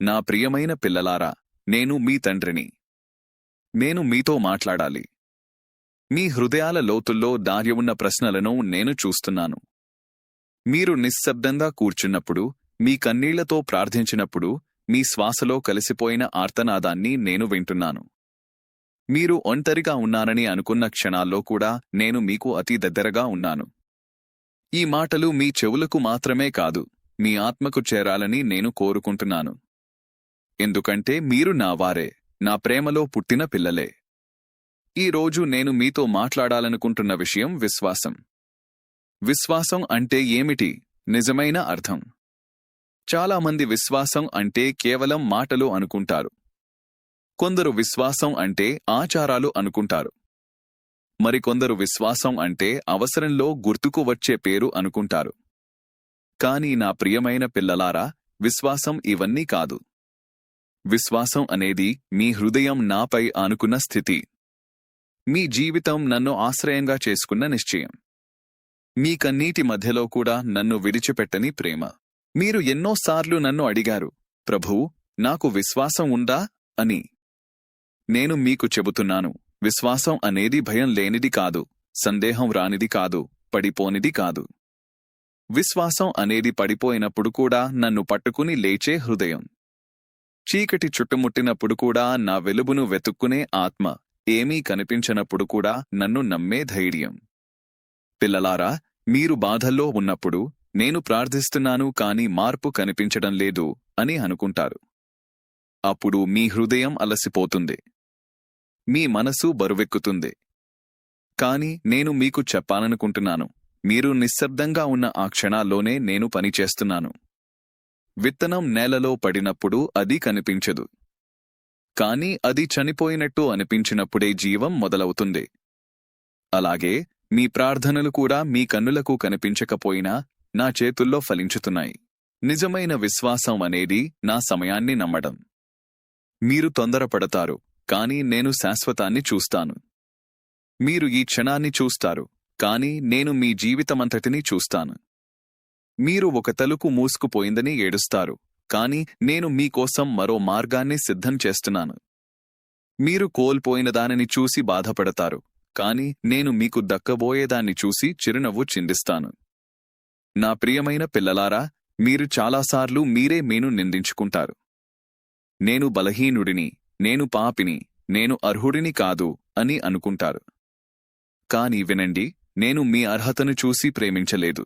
నా ప్రియమైన పిల్లలారా, నేను మీ తండ్రిని. నేను మీతో మాట్లాడాలి. మీ హృదయాల లోతుల్లో దాగి ఉన్న ప్రశ్నలను నేను చూస్తున్నాను. మీరు నిశ్శబ్దంగా కూర్చున్నప్పుడు, మీ కన్నీళ్లతో ప్రార్థించినప్పుడు, మీ శ్వాసలో కలిసిపోయిన ఆర్తనాదాన్ని నేను వింటున్నాను. మీరు ఒంటరిగా ఉన్నారని అనుకున్న క్షణాల్లో కూడా నేను మీకు అతి దగ్గరగా ఉన్నాను. ఈ మాటలు మీ చెవులకు మాత్రమే కాదు, మీ ఆత్మకు చేరాలని నేను కోరుకుంటున్నాను. ఎందుకంటే మీరు నా వారే, నా ప్రేమలో పుట్టిన పిల్లలే. ఈ రోజు నేను మీతో మాట్లాడాలనుకుంటున్న విషయం విశ్వాసం. విశ్వాసం అంటే ఏమిటి? నిజమైన అర్థం. చాలామంది విశ్వాసం అంటే కేవలం మాటలు అనుకుంటారు. కొందరు విశ్వాసం అంటే ఆచారాలు అనుకుంటారు. మరికొందరు విశ్వాసం అంటే అవసరంలో గుర్తుకు వచ్చే పేరు అనుకుంటారు. కాని నా ప్రియమైన పిల్లలారా, విశ్వాసం ఇవన్నీ కాదు. విశ్వాసం అనేది మీ హృదయం నాపై ఆనుకున్న స్థితి. మీ జీవితం నన్ను ఆశ్రయంగా చేసుకున్న నిశ్చయం. మీ కన్నీటి మధ్యలో కూడా నన్ను విడిచిపెట్టని ప్రేమ. మీరు ఎన్నోసార్లు నన్ను అడిగారు, ప్రభూ, నాకు విశ్వాసం ఉందా అని. నేను మీకు చెబుతున్నాను, విశ్వాసం అనేది భయం లేనిది కాదు, సందేహం రానిది కాదు, పడిపోనిది కాదు. విశ్వాసం అనేది పడిపోయినప్పుడు కూడా నన్ను పట్టుకుని లేచే హృదయం. చీకటి చుట్టుముట్టినప్పుడు కూడా నా వెలుగును వెతుక్కునే ఆత్మ. ఏమీ కనిపించనప్పుడు కూడా నన్ను నమ్మే ధైర్యం. పిల్లలారా, మీరు బాధల్లో ఉన్నప్పుడు, నేను ప్రార్థిస్తున్నాను కాని మార్పు కనిపించడం లేదు అని అనుకుంటారు. అప్పుడు మీ హృదయం అలసిపోతుంది. మీ మనసు బరువెక్కుతుంది. కాని నేను మీకు చెప్పాలనుకుంటున్నాను, మీరు నిశ్శబ్దంగా ఉన్న ఆ క్షణాల్లోనే నేను పనిచేస్తున్నాను. విత్తనం నేలలో పడినప్పుడు అది కనిపించదు. కాని అది చనిపోయినట్టు అనిపించినప్పుడే జీవం మొదలవుతుంది. అలాగే మీ ప్రార్థనలు కూడా మీ కన్నులకు కనిపించకపోయినా నా చేతుల్లో ఫలించుతున్నాయి. నిజమైన విశ్వాసం అనేది నా సమయాన్ని నమ్మడం. మీరు తొందరపడతారు, కాని నేను శాశ్వతాన్ని చూస్తాను. మీరు ఈ క్షణాన్ని చూస్తారు, కాని నేను మీ జీవితమంతటినీ చూస్తాను. మీరు ఒక తలుపు మూసుకుపోయిందని ఏడుస్తారు, కాని నేను మీకోసం మరో మార్గాన్ని సిద్ధం చేస్తున్నాను. మీరు కోల్పోయిన దానిని చూసి బాధపడతారు, కాని నేను మీకు దక్కబోయేదాన్ని చూసి చిరునవ్వు చిందిస్తాను. నా ప్రియమైన పిల్లలారా, మీరు చాలాసార్లు మీరే మీను నిందించుకుంటారు. నేను బలహీనుడిని, నేను పాపిని, నేను అర్హుడిని కాదు అని అనుకుంటారు. కాని వినండి, నేను మీ అర్హతను చూసి ప్రేమించలేదు.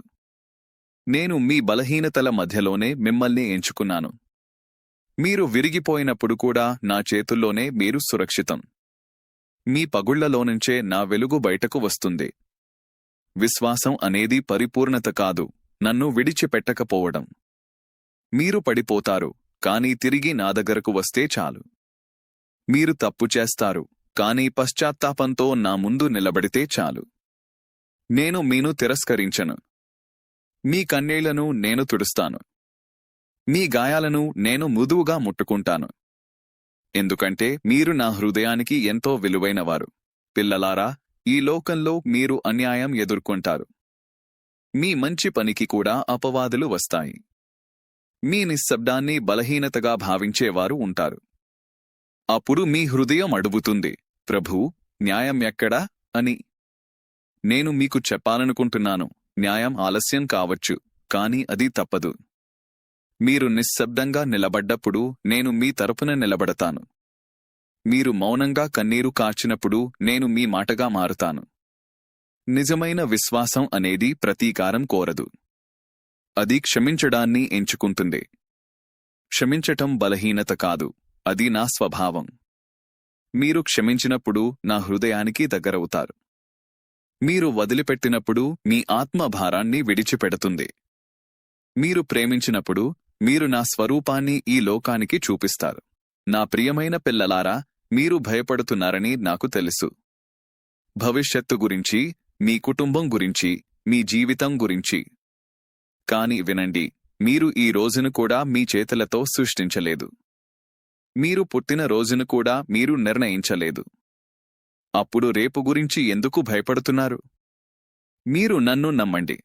నేను మీ బలహీనతల మధ్యలోనే మిమ్మల్ని ఎంచుకున్నాను. మీరు విరిగిపోయినప్పుడు కూడా నా చేతుల్లోనే మీరు సురక్షితం. మీ పగుళ్లలోనుంచే నా వెలుగు బయటకు వస్తుంది. విశ్వాసం అనేది పరిపూర్ణత కాదు, నన్ను విడిచిపెట్టకపోవడం. మీరు పడిపోతారు, కాని తిరిగి నా దగ్గరకు వస్తే చాలు. మీరు తప్పు చేస్తారు, కాని పశ్చాత్తాపంతో నా ముందు నిలబడితే చాలు. నేను మీను తిరస్కరించను. మీ కన్నీళ్లను నేను తుడుస్తాను. మీ గాయాలను నేను మృదువుగా ముట్టుకుంటాను. ఎందుకంటే మీరు నా హృదయానికి ఎంతో విలువైనవారు. పిల్లలారా, ఈ లోకంలో మీరు అన్యాయం ఎదుర్కొంటారు. మీ మంచి పనికి కూడా అపవాదులు వస్తాయి. మీ నిశ్శబ్దాన్ని బలహీనతగా భావించేవారు ఉంటారు. అప్పుడు మీ హృదయం అడుగుతుంది, ప్రభూ, న్యాయం ఎక్కడా అని. నేను మీకు చెప్పాలనుకుంటున్నాను, న్యాయం ఆలస్యం కావచ్చు, కాని అది తప్పదు. మీరు నిశ్శబ్దంగా నిలబడ్డప్పుడు నేను మీ తరపున నిలబడతాను. మీరు మౌనంగా కన్నీరు కార్చినప్పుడు నేను మీ మాటగా మారుతాను. నిజమైన విశ్వాసం అనేది ప్రతీకారం కోరదు. అది క్షమించడాన్ని ఎంచుకుంటుంది. క్షమించటం బలహీనత కాదు, అది నా స్వభావం. మీరు క్షమించినప్పుడు నా హృదయానికి దగ్గరవుతారు. మీరు వదిలిపెట్టినప్పుడు మీ ఆత్మభారాన్ని విడిచిపెడుతుంది. మీరు ప్రేమించినప్పుడు మీరు నా స్వరూపాన్ని ఈ లోకానికి చూపిస్తారు. నా ప్రియమైన పిల్లలారా, మీరు భయపడుతున్నారని నాకు తెలుసు. భవిష్యత్తు గురించి, మీ కుటుంబం గురించి, మీ జీవితం గురించి. కాని వినండి, మీరు ఈ రోజును కూడా మీ చేతులతో సృష్టించలేదు. మీరు పుట్టిన రోజును కూడా మీరు నిర్ణయించలేదు. అప్పుడు రేపు గురించి ఎందుకు భయపడుతున్నారు? మీరు నన్ను నమ్మండి.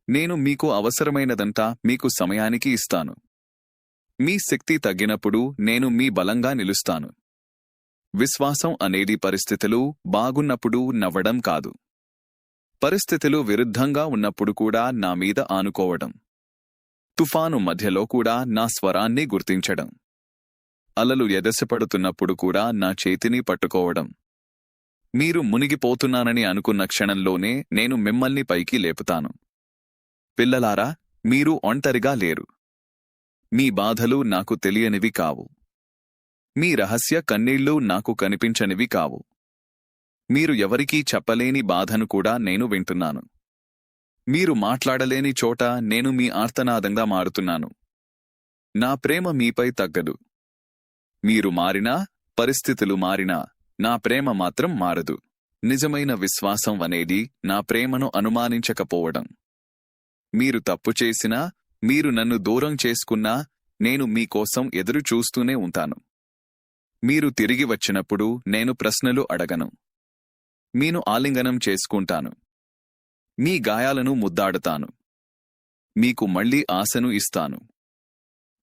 నేను మీకు అవసరమైనదంతా మీకు సమయానికి ఇస్తాను. మీ శక్తి తగ్గినప్పుడు నేను మీ బలంగా నిలుస్తాను. విశ్వాసం అనేది పరిస్థితులు బాగున్నప్పుడు నవ్వడం కాదు. పరిస్థితులు విరుద్ధంగా ఉన్నప్పుడు కూడా నా మీద ఆనుకోవడం. తుఫాను మధ్యలో కూడా నా స్వరాన్ని గుర్తించడం. అలలు ఎదసపడుతున్నప్పుడు కూడా నా చేతిని పట్టుకోవడం. మీరు మునిగిపోతున్నానని అనుకున్న క్షణంలోనే నేను మిమ్మల్ని పైకి లేపుతాను. పిల్లలారా, మీరు ఒంటరిగా లేరు. మీ బాధలు నాకు తెలియనివి కావు. మీ రహస్య కన్నీళ్లు నాకు కనిపించనివి కావు. మీరు ఎవరికీ చెప్పలేని బాధను కూడా నేను వింటున్నాను. మీరు మాట్లాడలేని చోట నేను మీ ఆర్తనాదంగా మారుతున్నాను. నా ప్రేమ మీపై తగ్గదు. మీరు మారినా, పరిస్థితులు మారినా, నా ప్రేమ మాత్రం మారదు. నిజమైన విశ్వాసం అనేది నా ప్రేమను అనుమానించకపోవడం. మీరు తప్పు చేసినా, మీరు నన్ను దూరం చేసుకున్నా, నేను మీకోసం ఎదురు చూస్తూనే ఉంటాను. మీరు తిరిగి వచ్చినప్పుడు నేను ప్రశ్నలు అడగను. మీను ఆలింగనం చేసుకుంటాను. మీ గాయాలను ముద్దాడుతాను. మీకు మళ్లీ ఆశను ఇస్తాను.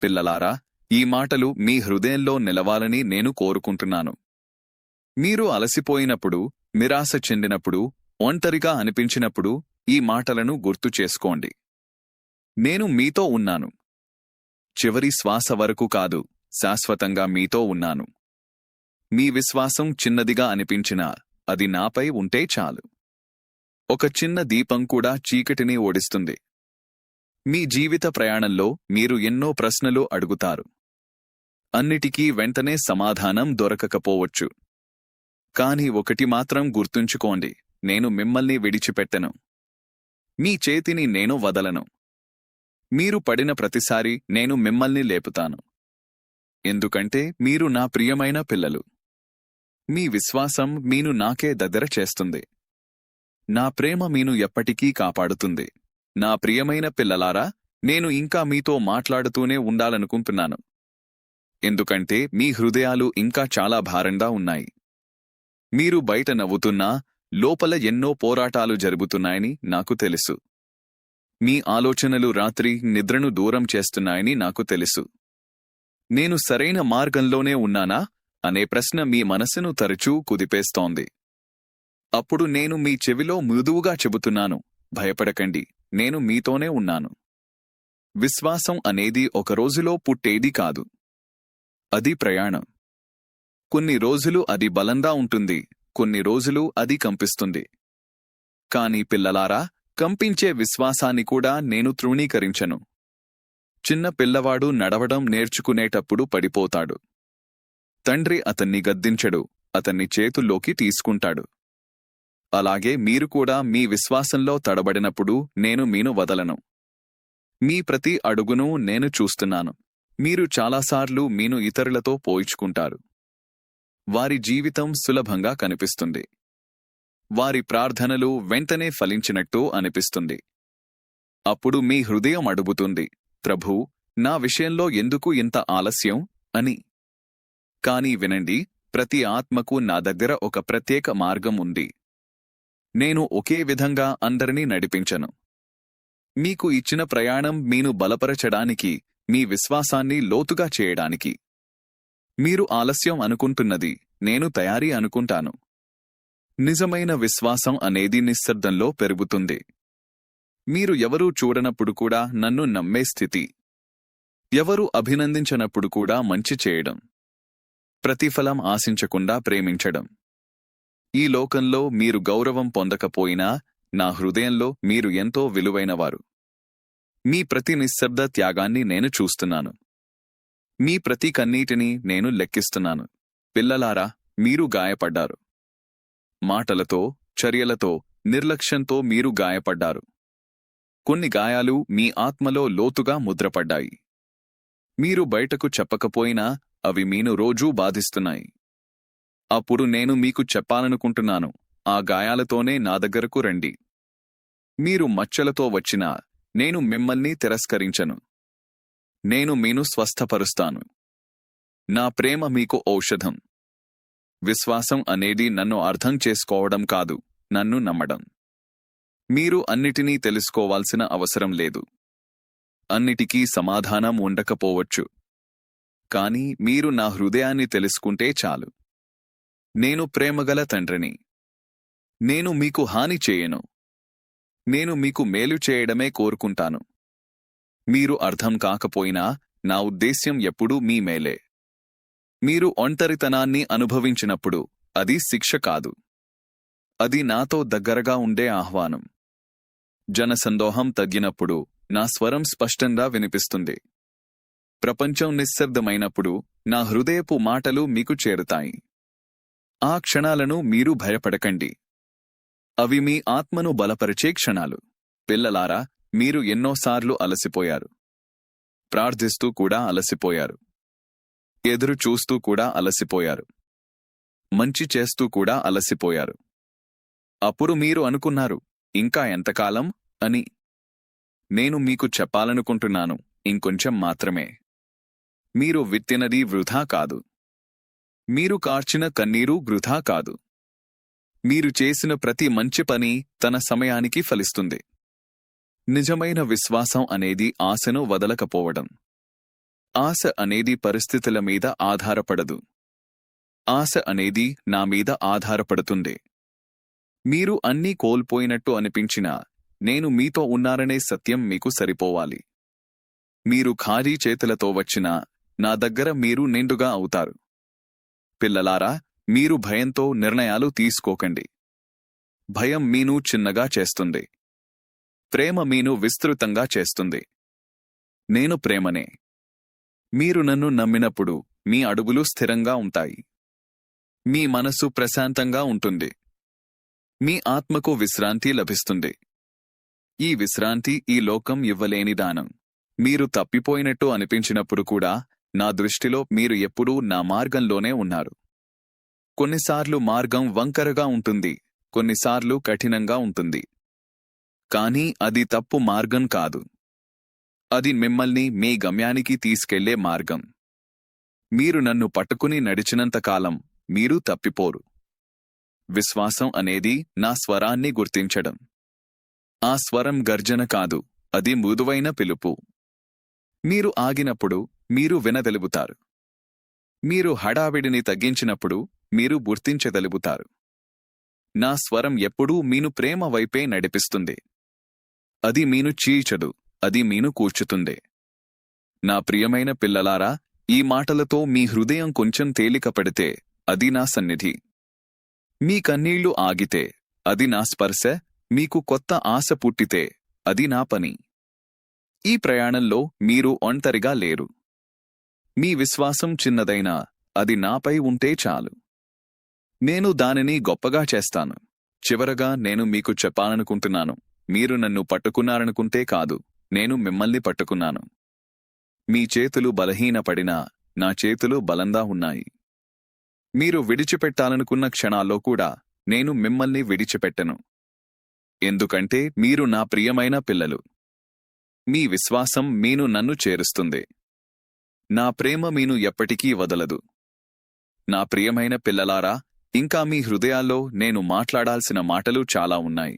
పిల్లలారా, ఈ మాటలు మీ హృదయంలో నిలవాలని నేను కోరుకుంటున్నాను. మీరు అలసిపోయినప్పుడు, నిరాశ చెందినప్పుడు, ఒంటరిగా అనిపించినప్పుడు ఈ మాటలను గుర్తు చేసుకోండి. నేను మీతో ఉన్నాను. చివరి శ్వాస వరకు కాదు, శాశ్వతంగా మీతో ఉన్నాను. మీ విశ్వాసం చిన్నదిగా అనిపించినా అది నాపై ఉంటే చాలు. ఒక చిన్న దీపం కూడా చీకటిని ఓడిస్తుంది. మీ జీవిత ప్రయాణంలో మీరు ఎన్నో ప్రశ్నలు అడుగుతారు. అన్నిటికీ వెంటనే సమాధానం దొరకకపోవచ్చు. కాని ఒకటి మాత్రం గుర్తుంచుకోండి, నేను మిమ్మల్ని విడిచిపెట్టను. మీ చేతిని నేను వదలను. మీరు పడిన ప్రతిసారి నేను మిమ్మల్ని లేపుతాను. ఎందుకంటే మీరు నా ప్రియమైన పిల్లలు. మీ విశ్వాసం మీను నాకే దగ్గర చేస్తుంది. నా ప్రేమ మీను ఎప్పటికీ కాపాడుతుంది. నా ప్రియమైన పిల్లలారా, నేను ఇంకా మీతో మాట్లాడుతూనే ఉండాలనుకుంటున్నాను. ఎందుకంటే మీ హృదయాలు ఇంకా చాలా భారంగా ఉన్నాయి. మీరు బయట నవ్వుతున్నా, లోపల ఎన్నో పోరాటాలు జరుగుతున్నాయని నాకు తెలుసు. మీ ఆలోచనలు రాత్రి నిద్రను దూరం చేస్తున్నాయని నాకు తెలుసు. నేను సరైన మార్గంలోనే ఉన్నానా అనే ప్రశ్న మీ మనసును తరచూ కుదిపేస్తోంది. అప్పుడు నేను మీ చెవిలో మృదువుగా చెబుతున్నాను, భయపడకండి, నేను మీతోనే ఉన్నాను. విశ్వాసం అనేది ఒక రోజులో పుట్టేది కాదు. అది ప్రయాణం. కొన్ని రోజులు అది బలంగా ఉంటుంది, కొన్ని రోజులు అది కంపిస్తుంది. కాని పిల్లలారా, కంపించే విశ్వాసాన్ని కూడా నేను తృణీకరించను. చిన్న పిల్లవాడు నడవడం నేర్చుకునేటప్పుడు పడిపోతాడు. తండ్రి అతన్ని గద్దించడు, అతన్ని చేతుల్లోకి తీసుకుంటాడు. అలాగే మీరు కూడా మీ విశ్వాసంలో తడబడినప్పుడు నేను మీను వదలను. మీ ప్రతి అడుగును నేను చూస్తున్నాను. మీరు చాలాసార్లు మీను ఇతరులతో పోల్చుకుంటారు. వారి జీవితం సులభంగా కనిపిస్తుంది. వారి ప్రార్థనలు వెంటనే ఫలించినట్టు అనిపిస్తుంది. అప్పుడు మీ హృదయం అడుగుతుంది, ప్రభూ, నా విషయంలో ఎందుకు ఇంత ఆలస్యం అని. కాని వినండి, ప్రతి ఆత్మకు నా దగ్గర ఒక ప్రత్యేక మార్గం ఉంది. నేను ఒకే విధంగా అందరినీ నడిపించను. మీకు ఇచ్చిన ప్రయాణం మీను బలపరచడానికి, మీ విశ్వాసాన్ని లోతుగా చేయడానికి. మీరు ఆలస్యం అనుకుంటున్నది నేను తయారీ అనుకుంటాను. నిజమైన విశ్వాసం అనేది నిశ్శబ్దంలో పెరుగుతుంది. మీరు ఎవరూ చూడనప్పుడు కూడా నన్ను నమ్మే స్థితి. ఎవరూ అభినందించనప్పుడు కూడా మంచి చేయడం. ప్రతిఫలం ఆశించకుండా ప్రేమించడం. ఈ లోకంలో మీరు గౌరవం పొందకపోయినా నా హృదయంలో మీరు ఎంతో విలువైనవారు. మీ ప్రతి నిశ్శబ్ద త్యాగాన్ని నేను చూస్తున్నాను. మీ ప్రతి కన్నీటిని నేను లెక్కిస్తున్నాను. పిల్లలారా, మీరు గాయపడ్డారు. మాటలతో, చర్యలతో, నిర్లక్ష్యంతో మీరు గాయపడ్డారు. కొన్ని గాయాలు మీ ఆత్మలో లోతుగా ముద్రపడ్డాయి. మీరు బయటకు చెప్పకపోయినా అవి మీను రోజూ బాధిస్తున్నాయి. అప్పుడు నేను మీకు చెప్పాలనుకుంటున్నాను, ఆ గాయాలతోనే నా దగ్గరకు రండి. మీరు మచ్చలతో వచ్చినా నేను మిమ్మల్ని తిరస్కరించను. నేను మీను స్వస్థపరుస్తాను. నా ప్రేమ మీకు ఔషధం. విశ్వాసం అనేది నన్ను అర్థం చేసుకోవడం కాదు, నన్ను నమ్మడం. మీరు అన్నిటినీ తెలుసుకోవాల్సిన అవసరం లేదు. అన్నిటికీ సమాధానం ఉండకపోవచ్చు. కాని మీరు నా హృదయాన్ని తెలుసుకుంటే చాలు. నేను ప్రేమగల తండ్రిని. నేను మీకు హాని చేయను. నేను మీకు మేలు చేయడమే కోరుకుంటాను. మీరు అర్థం కాకపోయినా నా ఉద్దేశ్యం ఎప్పుడూ మీ మేలే. మీరు ఒంటరితనాన్ని అనుభవించినప్పుడు అది శిక్ష కాదు. అది నాతో దగ్గరగా ఉండే ఆహ్వానం. జనసందోహం తగ్గినప్పుడు నా స్వరం స్పష్టంగా వినిపిస్తుంది. ప్రపంచం నిశ్శబ్దమైనప్పుడు నా హృదయపు మాటలు మీకు చేరుతాయి. ఆ క్షణాలను మీరు భయపడకండి. అవి మీ ఆత్మను బలపరిచే క్షణాలు. పిల్లలారా, మీరు ఎన్నోసార్లు అలసిపోయారు. ప్రార్థిస్తూ కూడా అలసిపోయారు. ఎదురు చూస్తూ కూడా అలసిపోయారు. మంచి చేస్తూ కూడా అలసిపోయారు. అప్పుడు మీరు అనుకున్నారు, ఇంకా ఎంతకాలం అని. నేను మీకు చెప్పాలనుకుంటున్నాను, ఇంకొంచెం మాత్రమే. మీరు విత్తినది వృధా కాదు. మీరు కార్చిన కన్నీరు వృధా కాదు. మీరు చేసిన ప్రతి మంచి పని తన సమయానికి ఫలిస్తుంది. నిజమైన విశ్వాసం అనేది ఆశను వదలకపోవడం. ఆశ అనేది పరిస్థితుల మీద ఆధారపడదు. ఆశ అనేది నా మీద ఆధారపడుతుంది. మీరు అన్నీ కోల్పోయినట్టు అనిపించినా నేను మీతో ఉన్నారనే సత్యం మీకు సరిపోవాలి. మీరు ఖాళీ చేతులతో వచ్చినా నా దగ్గర మీరు నిండుగా అవుతారు. పిల్లలారా, మీరు భయంతో నిర్ణయాలు తీసుకోకండి. భయం మీను చిన్నగా చేస్తుంది. ప్రేమ మీను విస్తృతంగా చేస్తుంది. నేను ప్రేమనే. మీరు నన్ను నమ్మినప్పుడు మీ అడుగులు స్థిరంగా ఉంటాయి. మీ మనసు ప్రశాంతంగా ఉంటుంది. మీ ఆత్మకు విశ్రాంతి లభిస్తుంది. ఈ విశ్రాంతి ఈ లోకం ఇవ్వలేని దానం. మీరు తప్పిపోయినట్టు అనిపించినప్పుడు కూడా నా దృష్టిలో మీరు ఎప్పుడూ నా మార్గంలోనే ఉన్నారు. కొన్నిసార్లు మార్గం వంకరగా ఉంటుంది, కొన్నిసార్లు కఠినంగా ఉంటుంది. కానీ అది తప్పు మార్గం కాదు. అది మిమ్మల్ని మీ గమ్యానికి తీసుకెళ్లే మార్గం. మీరు నన్ను పట్టుకుని నడిచినంతకాలం మీరు తప్పిపోరు. విశ్వాసం అనేది నా స్వరాన్ని గుర్తించడం. ఆ స్వరం గర్జన కాదు, అది మృదువైన పిలుపు. మీరు ఆగినప్పుడు మీరు వినగలుగుతారు. మీరు హడావిడిని తగ్గించినప్పుడు మీరు గుర్తించగలుగుతారు. నా స్వరం ఎప్పుడూ మీను ప్రేమ వైపే నడిపిస్తుంది. అది మీను చీల్చదు, అది మీను కూర్చుతుంది. నా ప్రియమైన పిల్లలారా, ఈ మాటలతో మీ హృదయం కొంచెం తేలిక పడితే అది నా సన్నిధి. మీ కన్నీళ్లు ఆగితే అది నా స్పర్శ. మీకు కొత్త ఆశ పుట్టితే అది నా పని. ఈ ప్రయాణంలో మీరు ఒంటరిగా లేరు. మీ విశ్వాసం చిన్నదైనా అది నాపై ఉంటే చాలు. నేను దానిని గొప్పగా చేస్తాను. చివరగా నేను మీకు చెప్పాలనుకుంటున్నాను, మీరు నన్ను పట్టుకున్నారనుకుంటే కాదు, నేను మిమ్మల్ని పట్టుకున్నాను. మీ చేతులు బలహీనపడినా నా చేతులు బలంగా ఉన్నాయి. మీరు విడిచిపెట్టాలనుకున్న క్షణాల్లో కూడా నేను మిమ్మల్ని విడిచిపెట్టను. ఎందుకంటే మీరు నా ప్రియమైన పిల్లలు. మీ విశ్వాసం మీను నన్ను చేరుస్తుంది. నా ప్రేమ మీను ఎప్పటికీ వదలదు. నా ప్రియమైన పిల్లలారా, ఇంకా మీ హృదయాల్లో నేను మాట్లాడాల్సిన మాటలు చాలా ఉన్నాయి.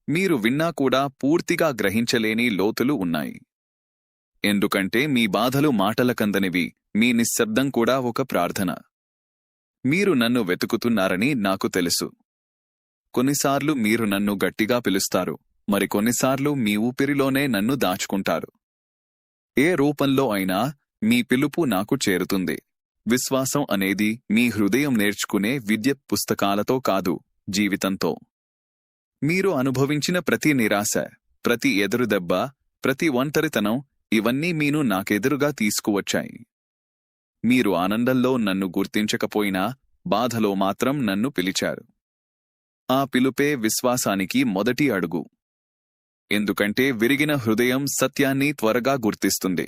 మీరు విన్నా కూడా పూర్తిగా గ్రహించలేని లోతులు ఉన్నాయి. ఎందుకంటే మీ బాధలు మాటలకందనివి, మీ నిశ్శబ్దం కూడా ఒక ప్రార్థన. మీరు నన్ను వెతుకుతున్నారని నాకు తెలుసు. కొన్నిసార్లు మీరు నన్ను గట్టిగా పిలుస్తారు, మరికొన్నిసార్లు మీ ఊపిరిలోనే నన్ను దాచుకుంటారు. ఏ రూపంలో అయినా మీ పిలుపు నాకు చేరుతుంది. విశ్వాసం అనేది మీ హృదయం నేర్చుకునే విద్య పుస్తకాలతో కాదు, జీవితంతో. మీరు అనుభవించిన ప్రతి నిరాశ, ప్రతి ఎదురుదెబ్బ, ప్రతి ఒంటరితనం, ఇవన్నీ మీను నాకెదురుగా తీసుకువచ్చాయి. మీరు ఆనందంలో నన్ను గుర్తించకపోయినా బాధలో మాత్రం నన్ను పిలిచారు. ఆ పిలుపే విశ్వాసానికి మొదటి అడుగు. ఎందుకంటే విరిగిన హృదయం సత్యాన్ని త్వరగా గుర్తిస్తుంది.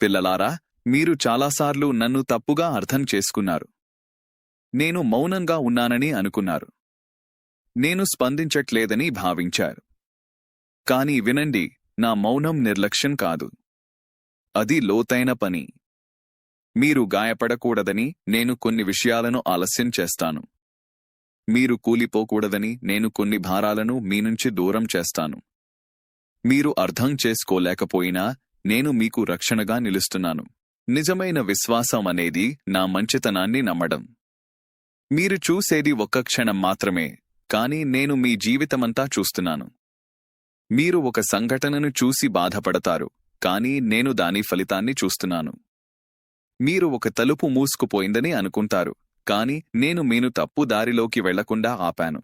పిల్లలారా, మీరు చాలాసార్లు నన్ను తప్పుగా అర్థం చేసుకున్నారు. నేను మౌనంగా ఉన్నానని అనుకున్నారు. నేను స్పందించట్లేదని భావించారు. కాని వినండి, నా మౌనం నిర్లక్ష్యం కాదు. అది లోతైన పని. మీరు గాయపడకూడదని నేను కొన్ని విషయాలను ఆలస్యం చేస్తాను. మీరు కూలిపోకూడదని నేను కొన్ని భారాలను మీ నుంచి దూరం చేస్తాను. మీరు అర్థం చేసుకోలేకపోయినా నేను మీకు రక్షణగా నిలుస్తున్నాను. నిజమైన విశ్వాసం అనేది నా మంచితనాన్ని నమ్మడం. మీరు చూసేది ఒక్క క్షణం మాత్రమే, కానీ నేను మీ జీవితమంతా చూస్తున్నాను. మీరు ఒక సంఘటనను చూసి బాధపడతారు, కానీ నేను దాని ఫలితాన్ని చూస్తున్నాను. మీరు ఒక తలుపు మూసుకుపోయిందని అనుకుంటారు, కాని నేను మీను తప్పు దారిలోకి వెళ్లకుండా ఆపాను.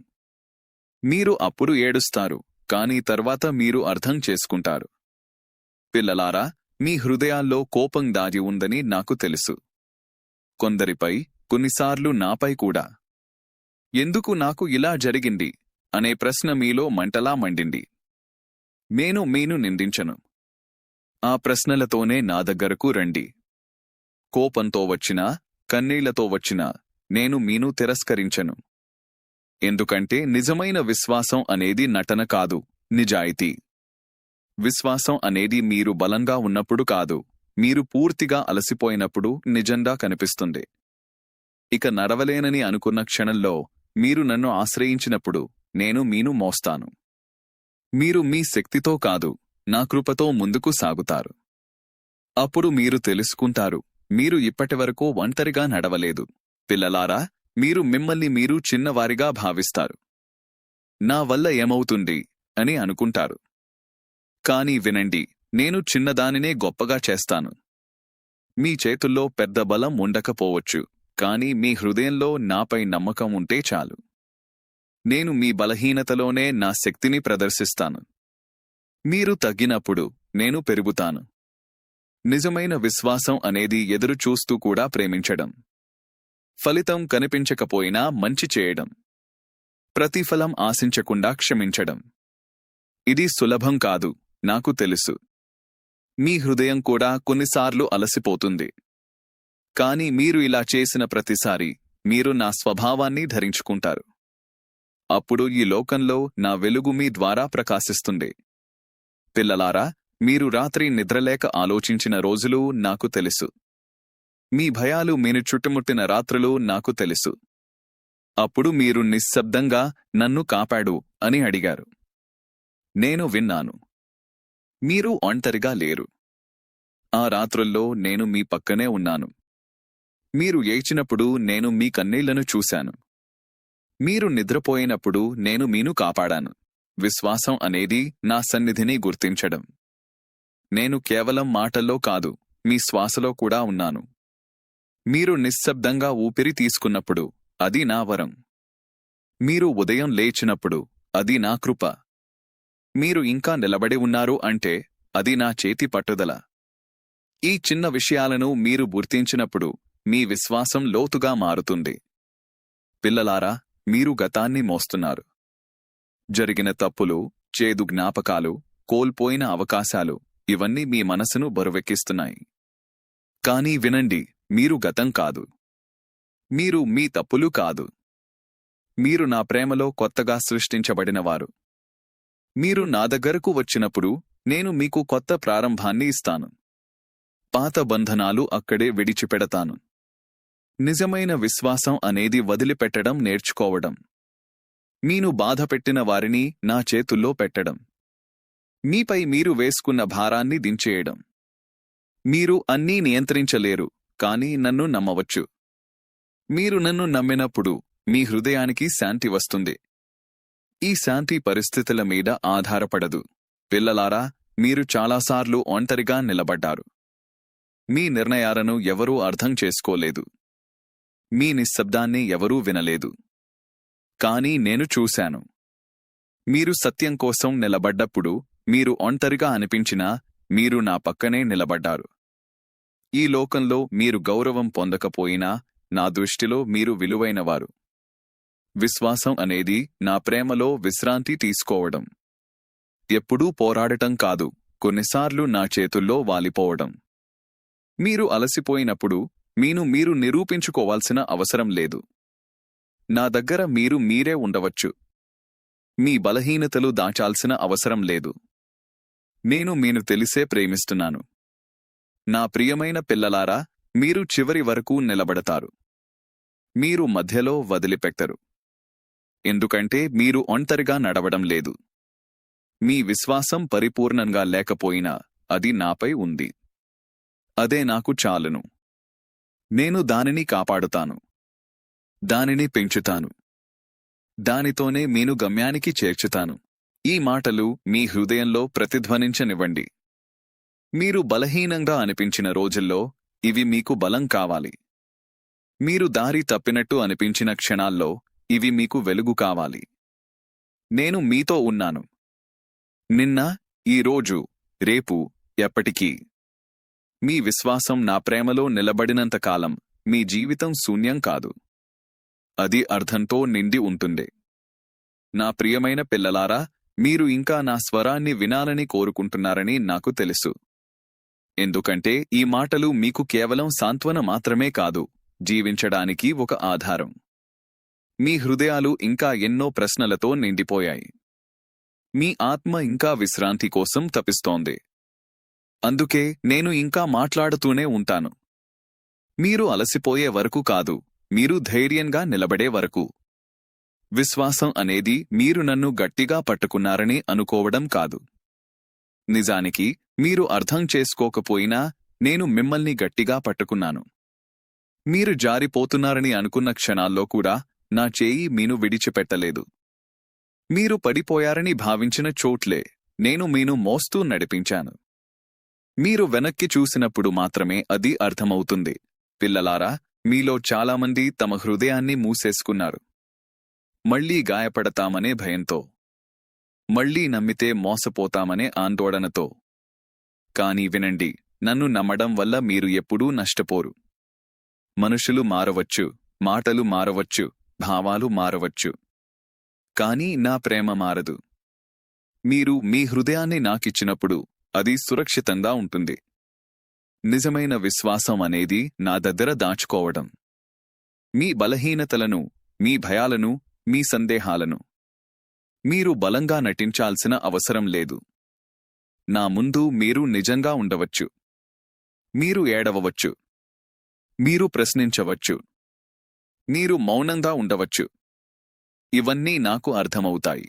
మీరు అప్పుడు ఏడుస్తారు, కాని తర్వాత మీరు అర్థం చేసుకుంటారు. పిల్లలారా, మీ హృదయాల్లో కోపం దాగి ఉందని నాకు తెలుసు. కొందరిపై, కొన్నిసార్లు నాపై కూడా. ఎందుకు నాకు ఇలా జరిగింది అనే ప్రశ్న మీలో మంటలా మండింది. నేను మీను నిందించను. ఆ ప్రశ్నలతోనే నా దగ్గరకు రండి. కోపంతో వచ్చినా, కన్నీళ్లతో వచ్చినా నేను మీను తిరస్కరించను. ఎందుకంటే నిజమైన విశ్వాసం అనేది నటన కాదు, నిజాయితీ. విశ్వాసం అనేది మీరు బలంగా ఉన్నప్పుడు కాదు, మీరు పూర్తిగా అలసిపోయినప్పుడు నిజంగా కనిపిస్తుంది. ఇక నడవలేనని అనుకున్న క్షణంలో మీరు నన్ను ఆశ్రయించినప్పుడు నేను మీను మోస్తాను. మీరు మీ శక్తితో కాదు, నా కృపతో ముందుకు సాగుతారు. అప్పుడు మీరు తెలుసుకుంటారు, మీరు ఇప్పటివరకు ఒంటరిగా నడవలేదు. పిల్లలారా, మీరు మిమ్మల్ని మీరు చిన్నవారిగా భావిస్తారు. నా వల్ల ఏమవుతుంది అని అనుకుంటారు. కానీ వినండి, నేను చిన్నదానినే గొప్పగా చేస్తాను. మీ చేతుల్లో పెద్ద బలం ఉండకపోవచ్చు, కానీ మీ హృదయంలో నాపై నమ్మకం ఉంటే చాలు. నేను మీ బలహీనతలోనే నా శక్తిని ప్రదర్శిస్తాను. మీరు తగ్గినప్పుడు నేను పెరుగుతాను. నిజమైన విశ్వాసం అనేది ఎదురు చూస్తూ కూడా ప్రేమించడం. ఫలితం కనిపించకపోయినా మంచి చేయడం. ప్రతిఫలం ఆశించకుండా క్షమించడం. ఇది సులభం కాదు, నాకు తెలుసు. మీ హృదయం కూడా కొన్నిసార్లు అలసిపోతుంది. కాని మీరు ఇలా చేసిన ప్రతిసారి మీరు నా స్వభావాన్ని ధరించుకుంటారు. అప్పుడు ఈ లోకంలో నా వెలుగు మీ ద్వారా ప్రకాశిస్తుంది. పిల్లలారా, మీరు రాత్రి నిద్రలేక ఆలోచించిన రోజులు నాకు తెలుసు. మీ భయాలు మీను చుట్టుముట్టిన రాత్రులు నాకు తెలుసు. అప్పుడు మీరు నిశ్శబ్దంగా నన్ను కాపాడు అని అడిగారు. నేను విన్నాను. మీరు ఒంటరిగా లేరు. ఆ రాత్రుల్లో నేను మీ పక్కనే ఉన్నాను. మీరు ఏడ్చినప్పుడు నేను మీ కన్నీళ్లను చూశాను. మీరు నిద్రపోయినప్పుడు నేను మీను కాపాడాను. విశ్వాసం అనేది నా సన్నిధిని గుర్తించడం. నేను కేవలం మాటల్లో కాదు, మీ శ్వాసలో కూడా ఉన్నాను. మీరు నిశ్శబ్దంగా ఊపిరి తీసుకున్నప్పుడు అది నా వరం. మీరు ఉదయం లేచినప్పుడు అది నా కృప. మీరు ఇంకా నిలబడి ఉన్నారు అంటే అది నా చేతి పట్టుదల. ఈ చిన్న విషయాలను మీరు గుర్తించినప్పుడు మీ విశ్వాసం లోతుగా మారుతుంది. పిల్లలారా, మీరు గతాన్ని మోస్తున్నారు. జరిగిన తప్పులు, చేదు జ్ఞాపకాలు, కోల్పోయిన అవకాశాలు ఇవన్నీ మీ మనసును బరువెక్కిస్తున్నాయి. కానీ వినండి, మీరు గతం కాదు. మీరు మీ తప్పులు కాదు. మీరు నా ప్రేమలో కొత్తగా సృష్టించబడినవారు. మీరు నా దగ్గరకు వచ్చినప్పుడు నేను మీకు కొత్త ప్రారంభాన్ని ఇస్తాను. పాత బంధనాలు అక్కడే విడిచిపెడతాను. నిజమైన విశ్వాసం అనేది వదిలిపెట్టడం నేర్చుకోవడం. మీను బాధపెట్టిన వారిని నా చేతుల్లో పెట్టడం. మీపై మీరు వేసుకున్న భారాన్ని దించేయడం. మీరు అన్నీ నియంత్రించలేరు, కానీ నన్ను నమ్మవచ్చు. మీరు నన్ను నమ్మినప్పుడు మీ హృదయానికి శాంతి వస్తుంది. ఈ శాంతి పరిస్థితుల మీద ఆధారపడదు. పిల్లలారా, మీరు చాలాసార్లు ఒంటరిగా నిలబడ్డారు. మీ నిర్ణయాలను ఎవరూ అర్థం చేసుకోలేదు. మీ నిశ్శబ్దాన్ని ఎవరూ వినలేదు. కానీ నేను చూశాను. మీరు సత్యం కోసం నిలబడ్డప్పుడు మీరు ఒంటరిగా అనిపించినా మీరు నా పక్కనే నిలబడ్డారు. ఈ లోకంలో మీరు గౌరవం పొందకపోయినా నా దృష్టిలో మీరు విలువైనవారు. విశ్వాసం అనేది నా ప్రేమలో విశ్రాంతి తీసుకోవడం. ఎప్పుడూ పోరాడటం కాదు, కొన్నిసార్లు నా చేతుల్లో వాలిపోవడం. మీరు అలసిపోయినప్పుడు మీరు నిరూపించుకోవాల్సిన అవసరం లేదు. నా దగ్గర మీరు మీరే ఉండవచ్చు. మీ బలహీనతలు దాచాల్సిన అవసరం లేదు. నేను మీను తెలిసే ప్రేమిస్తున్నాను. నా ప్రియమైన పిల్లలారా, మీరు చివరి వరకు నిలబడతారు. మీరు మధ్యలో వదిలిపెట్టరు. ఎందుకంటే మీరు ఒంటరిగా నడవడం లేదు. మీ విశ్వాసం పరిపూర్ణంగా లేకపోయినా అది నాపై ఉంది. అదే నాకు చాలును. నేను దానిని కాపాడుతాను. దానిని పెంచుతాను. దానితోనే మీను గమ్యానికి చేర్చుతాను. ఈ మాటలు మీ హృదయంలో ప్రతిధ్వనించనివ్వండి. మీరు బలహీనంగా అనిపించిన రోజుల్లో ఇవి మీకు బలం కావాలి. మీరు దారి తప్పినట్టు అనిపించిన క్షణాల్లో ఇవి మీకు వెలుగు కావాలి. నేను మీతో ఉన్నాను. నిన్న, ఈరోజు, రేపు, ఎప్పటికీ. మీ విశ్వాసం నా ప్రేమలో నిలబడినంతకాలం మీ జీవితం శూన్యం కాదు. అది అర్థంతో నిండి ఉంటుంది. నా ప్రియమైన పిల్లలారా, మీరు ఇంకా నా స్వరాన్ని వినాలని కోరుకుంటున్నారని నాకు తెలుసు. ఎందుకంటే ఈ మాటలు మీకు కేవలం సాంత్వన మాత్రమే కాదు, జీవించడానికి ఒక ఆధారం. మీ హృదయాలు ఇంకా ఎన్నో ప్రశ్నలతో నిండిపోయాయి. మీ ఆత్మ ఇంకా విశ్రాంతి కోసం తపిస్తోంది. అందుకే నేను ఇంకా మాట్లాడుతూనే ఉంటాను. మీరు అలసిపోయే వరకు కాదు, మీరు ధైర్యంగా నిలబడే వరకు. విశ్వాసం అనేది మీరు నన్ను గట్టిగా పట్టుకున్నారని అనుకోవడం కాదు. నిజానికి మీరు అర్థం చేసుకోకపోయినా నేను మిమ్మల్ని గట్టిగా పట్టుకున్నాను. మీరు జారిపోతున్నారని అనుకున్న క్షణాల్లో కూడా నా చేయి మీను విడిచిపెట్టలేదు. మీరు పడిపోయారని భావించిన చోట్లే నేను మీను మోస్తూ నడిపించాను. మీరు వెనక్కి చూసినప్పుడు మాత్రమే అది అర్థమవుతుంది. పిల్లలారా, మీలో చాలామంది తమ హృదయాన్ని మూసేసుకున్నారు. మళ్లీ గాయపడతామనే భయంతో, మళ్లీ నమ్మితే మోసపోతామనే ఆందోళనతో. కానీ వినండి, నన్ను నమ్మడం వల్ల మీరు ఎప్పుడూ నష్టపోరు. మనుషులు మారవచ్చు, మాటలు మారవచ్చు, భావాలు మారవచ్చు. కానీ నా ప్రేమ మారదు. మీరు మీ హృదయాన్ని నాకిచ్చినప్పుడు అది సురక్షితంగా ఉంటుంది. నిజమైన విశ్వాసం అనేది నా దగ్గర దాచుకోవడం. మీ బలహీనతలను, మీ భయాలను, మీ సందేహాలను. మీరు బలంగా నటించాల్సిన అవసరం లేదు. నా ముందు మీరు నిజంగా ఉండవచ్చు. మీరు ఏడవవచ్చు. మీరు ప్రశ్నించవచ్చు. మీరు మౌనంగా ఉండవచ్చు. ఇవన్నీ నాకు అర్థమవుతాయి.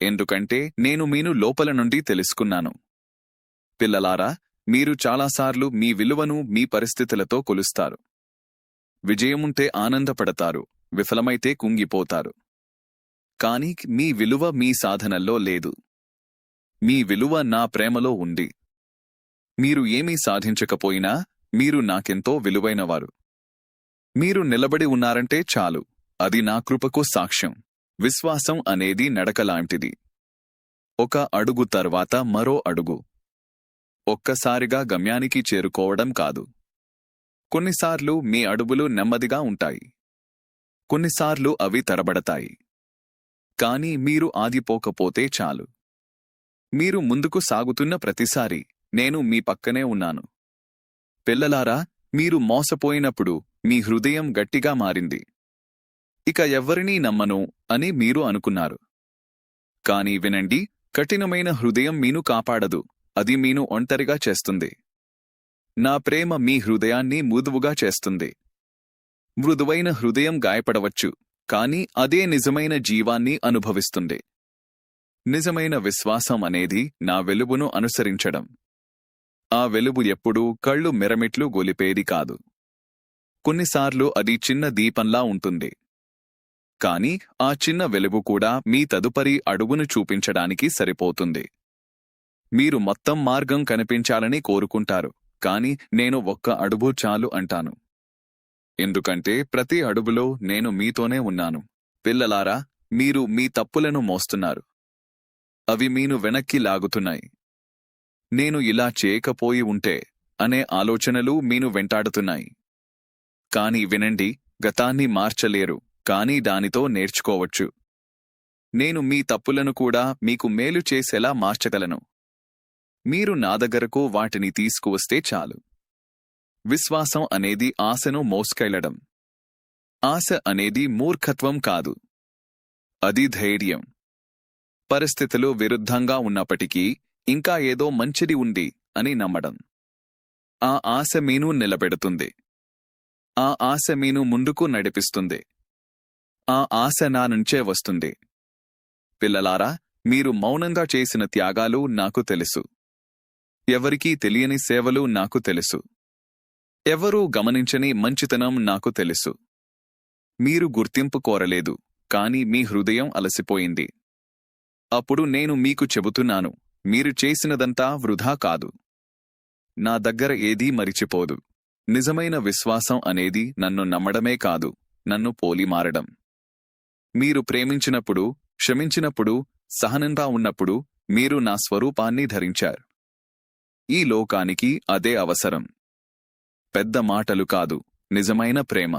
ఎందుకంటే నేను మీను లోపల నుండి తెలుసుకున్నాను. పిల్లలారా, మీరు చాలాసార్లు మీ విలువను మీ పరిస్థితులతో కొలుస్తారు. విజయముంటే ఆనందపడతారు, విఫలమైతే కుంగిపోతారు. కాని మీ విలువ మీ సాధనల్లో లేదు. మీ విలువ నా ప్రేమలో ఉంది. మీరు ఏమీ సాధించకపోయినా మీరు నాకెంతో విలువైనవారు. మీరు నిలబడి ఉన్నారంటే చాలు, అది నా కృపకు సాక్ష్యం. విశ్వాసం అనేది నడకలాంటిది. ఒక అడుగు తర్వాత మరో అడుగు. ఒక్కసారిగా గమ్యానికి చేరుకోవడం కాదు. కొన్నిసార్లు మీ అడుగులు నెమ్మదిగా ఉంటాయి. కొన్నిసార్లు అవి తరబడతాయి. కానీ మీరు ఆగిపోకపోతే చాలు. మీరు ముందుకు సాగుతున్న ప్రతిసారి నేను మీ పక్కనే ఉన్నాను. పిల్లలారా, మీరు మోసపోయినప్పుడు మీ హృదయం గట్టిగా మారింది. ఇక ఎవ్వరినీ నమ్మను అని మీరు అనుకున్నారు. కానీ వినండి, కఠినమైన హృదయం మీను కాపాడదు, అది మీను ఒంటరిగా చేస్తుంది. నా ప్రేమ మీ హృదయాన్ని మృదువుగా చేస్తుంది. మృదువైన హృదయం గాయపడవచ్చు, కాని అదే నిజమైన జీవాన్ని అనుభవిస్తుంది. నిజమైన విశ్వాసం అనేది నా వెలుగును అనుసరించడం. ఆ వెలుగు ఎప్పుడూ కళ్ళు మిరమిట్లు గొలిపేది కాదు. కొన్నిసార్లు అది చిన్న దీపంలా ఉంటుంది. కాని ఆ చిన్న వెలుగు కూడా మీ తదుపరి అడుగును చూపించడానికి సరిపోతుంది. మీరు మొత్తం మార్గం కనిపించాలని కోరుకుంటారు, కాని నేను ఒక్క అడుగు చాలు అంటాను. ఎందుకంటే ప్రతి అడుగులో నేను మీతోనే ఉన్నాను. పిల్లలారా, మీరు మీ తప్పులను మోస్తున్నారు. అవి మీను వెనక్కి లాగుతున్నాయి. నేను ఇలా చేయకపోయి ఉంటే అనే ఆలోచనలు మీను వెంటాడుతున్నాయి. కాని వినండి, గతాన్ని మార్చలేరు, కానీ దానితో నేర్చుకోవచ్చు. నేను మీ తప్పులను కూడా మీకు మేలు చేసేలా మార్చగలను. మీరు నా దగ్గరకు వాటిని తీసుకువస్తే చాలు. విశ్వాసం అనేది ఆశను మోసుకెళ్లడం. ఆశ అనేది మూర్ఖత్వం కాదు, అది ధైర్యం. పరిస్థితులు విరుద్ధంగా ఉన్నప్పటికీ ఇంకా ఏదో మంచిది ఉంది అని నమ్మడం. ఆ ఆశ మీను నిలబెడుతుంది. ఆ ఆశ మీను ముందుకు నడిపిస్తుంది. ఆ ఆశ నా నుంచే వస్తుంది. పిల్లలారా, మీరు మౌనంగా చేసిన త్యాగాలు నాకు తెలుసు. ఎవరికీ తెలియని సేవలు నాకు తెలుసు. ఎవరూ గమనించని మంచితనం నాకు తెలుసు. మీరు గుర్తింపు కోరలేదు, కాని మీ హృదయం అలసిపోయింది. అప్పుడు నేను మీకు చెబుతున్నాను, మీరు చేసినదంతా వృధా కాదు. నా దగ్గర ఏదీ మరిచిపోదు. నిజమైన విశ్వాసం అనేది నన్ను నమ్మడమే కాదు, నన్ను పోలి మారడం. మీరు ప్రేమించినప్పుడు, క్షమించినప్పుడు, సహనంగా ఉన్నప్పుడు మీరు నా స్వరూపాన్ని ధరించారు. ఈ లోకానికి అదే అవసరం. పెద్ద మాటలు కాదు, నిజమైన ప్రేమ.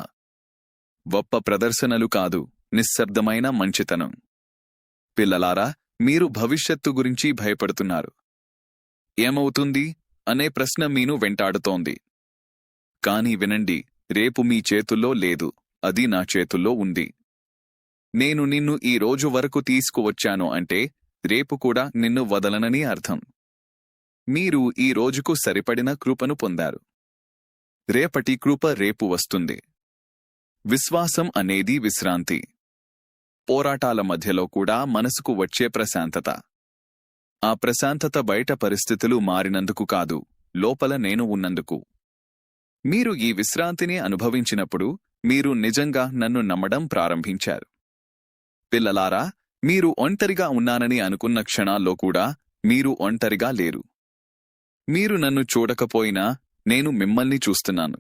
గొప్ప ప్రదర్శనలు కాదు, నిశ్శబ్దమైన మంచితనం. పిల్లలారా, మీరు భవిష్యత్తు గురించి భయపడుతున్నారు. ఏమవుతుంది అనే ప్రశ్న మీను వెంటాడుతోంది. కాని వినండి, రేపు మీ చేతుల్లో లేదు, అది నా చేతుల్లో ఉంది. నేను నిన్ను ఈ రోజు వరకు తీసుకువచ్చాను అంటే రేపు కూడా నిన్ను వదలనని అర్థం. మీరు ఈ రోజుకు సరిపడిన కృపను పొందారు. రేపటి కృప రేపు వస్తుంది. విశ్వాసం అనేది విశ్రాంతి. పోరాటాల మధ్యలో కూడా మనసుకు వచ్చే ప్రశాంతత. ఆ ప్రశాంతత బయట పరిస్థితులు మారినందుకు కాదు, లోపల నేను ఉన్నందుకు. మీరు ఈ విశ్రాంతిని అనుభవించినప్పుడు మీరు నిజంగా నన్ను నమ్మడం ప్రారంభించారు. పిల్లలారా, మీరు ఒంటరిగా ఉన్నానని అనుకున్న క్షణాల్లో కూడా మీరు ఒంటరిగా లేరు. మీరు నన్ను చూడకపోయినా నేను మిమ్మల్ని చూస్తున్నాను.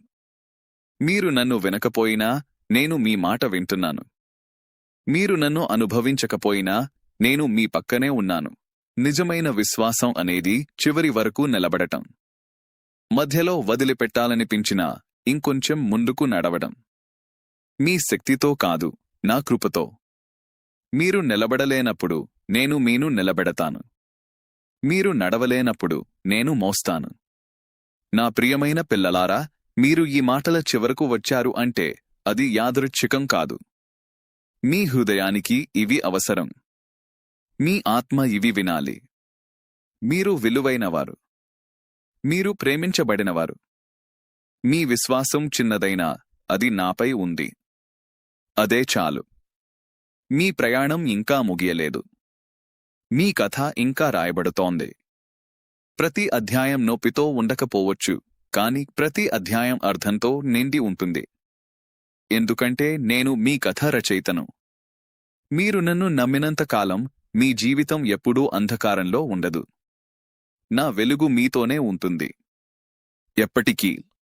మీరు నన్ను వినకపోయినా నేను మీ మాట వింటున్నాను. మీరు నన్ను అనుభవించకపోయినా నేను మీ పక్కనే ఉన్నాను. నిజమైన విశ్వాసం అనేది చివరి వరకు నిలబడటం. మధ్యలో వదిలిపెట్టాలనిపించినా ఇంకొంచెం ముందుకు నడవడం. మీ శక్తితో కాదు, నా కృపతో. మీరు నిలబడలేనప్పుడు నేను మీను నిలబెడతాను. మీరు నడవలేనప్పుడు నేను మోస్తాను. నా ప్రియమైన పిల్లలారా, మీరు ఈ మాటల చివరకు వచ్చారు అంటే అది యాదృచ్ఛికం కాదు. మీ హృదయానికి ఇవి అవసరం. మీ ఆత్మ ఇవి వినాలి. మీరు విలువైనవారు. మీరు ప్రేమించబడినవారు. మీ విశ్వాసం చిన్నదైనా అది నాపై ఉంది. అదే చాలు. మీ ప్రయాణం ఇంకా ముగియలేదు. మీ కథ ఇంకా రాయబడుతోంది. ప్రతి అధ్యాయం నొప్పితో ఉండకపోవచ్చు, కాని ప్రతి అధ్యాయం అర్థంతో నిండి ఉంటుంది. ఎందుకంటే నేను మీ కథ రచయితను. మీరు నన్ను నమ్మినంతకాలం మీ జీవితం ఎప్పుడూ అంధకారంలో ఉండదు. నా వెలుగు మీతోనే ఉంటుంది. ఎప్పటికీ.